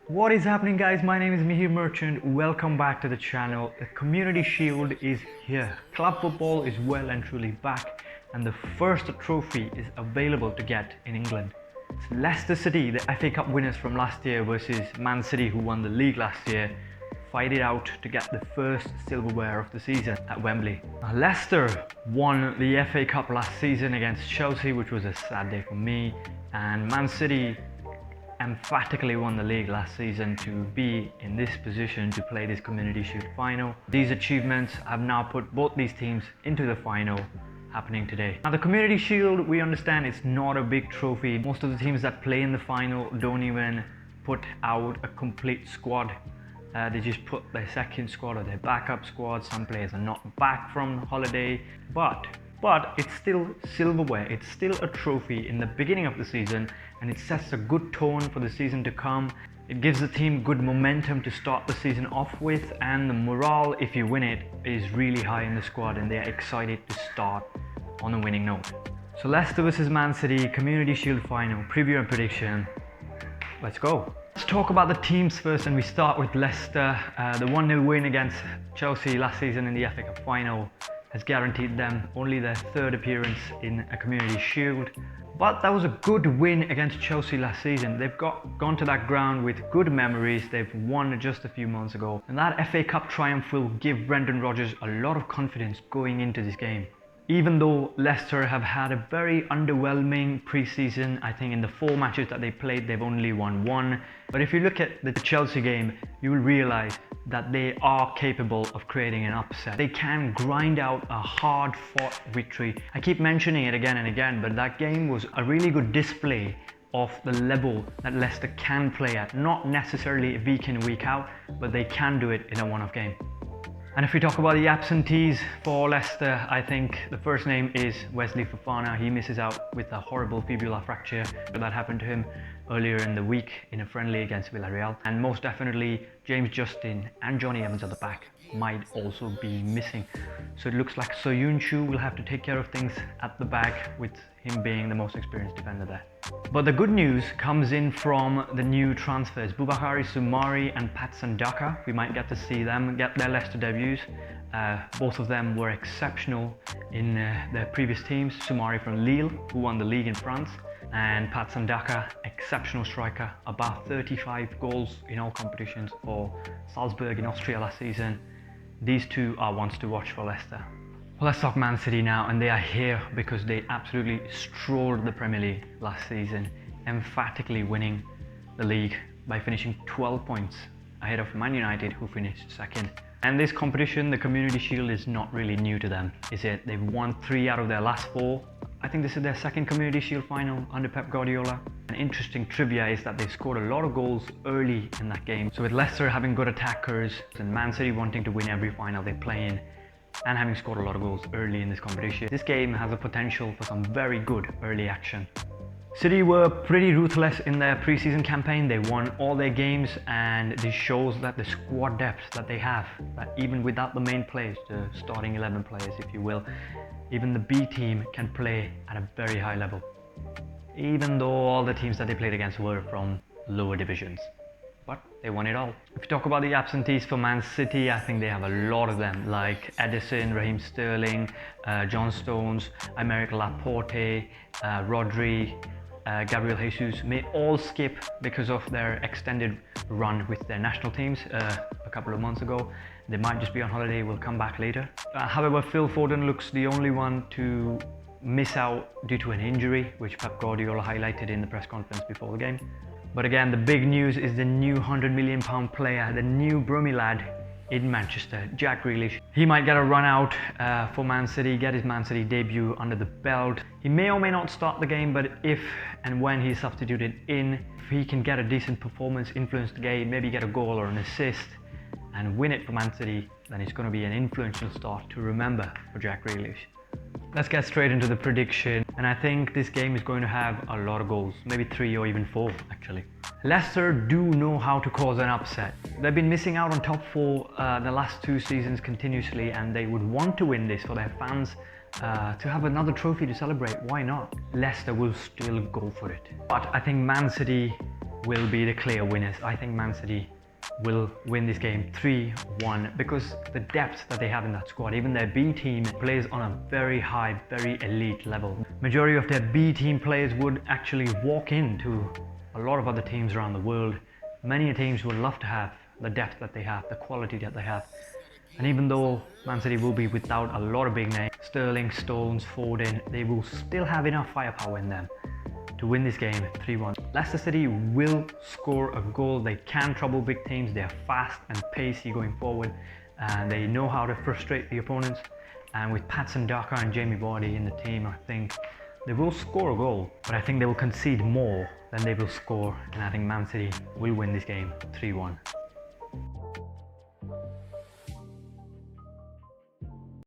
What is happening, guys? My name is Mihir Merchant. Welcome back to the channel. The Community Shield is here. Club football is well and truly back, and the first trophy is available to get in England. It's Leicester City, the FA Cup winners from last year, versus Mancity, who won the league last year, fight it out to get the first silverware of the season at Wembley. Now, Leicester won the FA Cup last season against Chelsea, which was a sad day for me, and Man City emphatically won the league last season to be in this position to play this Community Shield final. These achievements have now put both these teams into the final happening today. Now, the Community Shield, we understand it's not a big trophy. Most of the teams that play in the final don't even put out a complete squad. They just put their second squad or their backup squad. Some players are not back from holiday, but it's still silverware. It's still a trophy in the beginning of the season, and it sets a good tone for the season to come. It gives the team good momentum to start the season off with, and the morale, if you win it, is really high in the squad, and they're excited to start on a winning note. So Leicester versus Man City, Community Shield final, preview and prediction. Let's go. Let's talk about the teams first, and we start with Leicester. The 1-0 win against Chelsea last season in the FA Cup final has guaranteed them only their third appearance in a Community Shield. But that was a good win against Chelsea last season. They've gone to that ground with good memories. They've won just a few months ago. And that FA Cup triumph will give Brendan Rodgers a lot of confidence going into this game. Even though Leicester have had a very underwhelming pre-season, I think in the 4 matches that they played, they've only won 1. But if you look at the Chelsea game, you will realize that they are capable of creating an upset. They can grind out a hard-fought victory. I keep mentioning it again and again, but that game was a really good display of the level that Leicester can play at. Not necessarily week in, week out, but they can do it in a one-off game. And if we talk about the absentees for Leicester, I think the first name is Wesley Fofana. He misses out with a horrible fibular fracture that happened to him earlier in the week in a friendly against Villarreal. And most definitely, James Justin and Johnny Evans at the back might also be missing. So it looks like Soyuncu will have to take care of things at the back, with him being the most experienced defender there. But the good news comes in from the new transfers. Boubakary Soumare and Patson Daka. We might get to see them get their Leicester debuts. Both of them were exceptional in their previous teams. Soumare from Lille, who won the league in France, and Patson Daka, exceptional striker, about 35 goals in all competitions for Salzburg in Austria last season. These two are ones to watch for Leicester. Well, let's talk Man City now, and they are here because they absolutely strolled the Premier League last season, emphatically winning the league by finishing 12 points ahead of Man United, who finished second. And this competition, the Community Shield, is not really new to them, is it? They've won 3 out of their last 4. I think this is their second Community Shield final under Pep Guardiola. An interesting trivia is that they scored a lot of goals early in that game. So with Leicester having good attackers and Man City wanting to win every final they play in, and having scored a lot of goals early in this competition, this game has a potential for some very good early action. City were pretty ruthless in their pre-season campaign. They won all their games, and this shows that the squad depth that they have, that even without the main players, the starting 11 players if you will, even the B team can play at a very high level, even though all the teams that they played against were from lower divisions. But they won it all. If you talk about the absentees for Man City, I think they have a lot of them, like Edison, Raheem Sterling, John Stones, Aymeric Laporte, Rodri, Gabriel Jesus may all skip because of their extended run with their national teams a couple of months ago. They might just be on holiday, will come back later. However, Phil Foden looks the only one to miss out due to an injury, which Pep Guardiola highlighted in the press conference before the game. But again, the big news is the new £100 million player, the new Brummy lad in Manchester, Jack Grealish. He might get a run out for Man City, get his Man City debut under the belt. He may or may not start the game, but if and when he's substituted in, if he can get a decent performance, influence the game, maybe get a goal or an assist and win it for Man City, then it's going to be an influential start to remember for Jack Grealish. Let's get straight into the prediction, and I think this game is going to have a lot of goals, maybe 3 or even 4 actually. Leicester do know how to cause an upset. They've been missing out on top 4 the last 2 seasons continuously, and they would want to win this for their fans to have another trophy to celebrate. Why not? Leicester will still go for it. But I think Man City will be the clear winners. I think Mancity will win this game 3-1 because the depth that they have in that squad, even their B team plays on a very high, very elite level. Majority of their B team players would actually walk into a lot of other teams around the world. Many teams would love to have the depth that they have, the quality that they have. And even though Man City will be without a lot of big names, Sterling, Stones, Foden, they will still have enough firepower in them to win this game 3-1. Leicester City will score a goal. They can trouble big teams. They're fast and pacey going forward, and they know how to frustrate the opponents. And with Patson Daka and Jamie Vardy in the team, I think they will score a goal, but I think they will concede more than they will score, and I think Man City will win this game 3-1.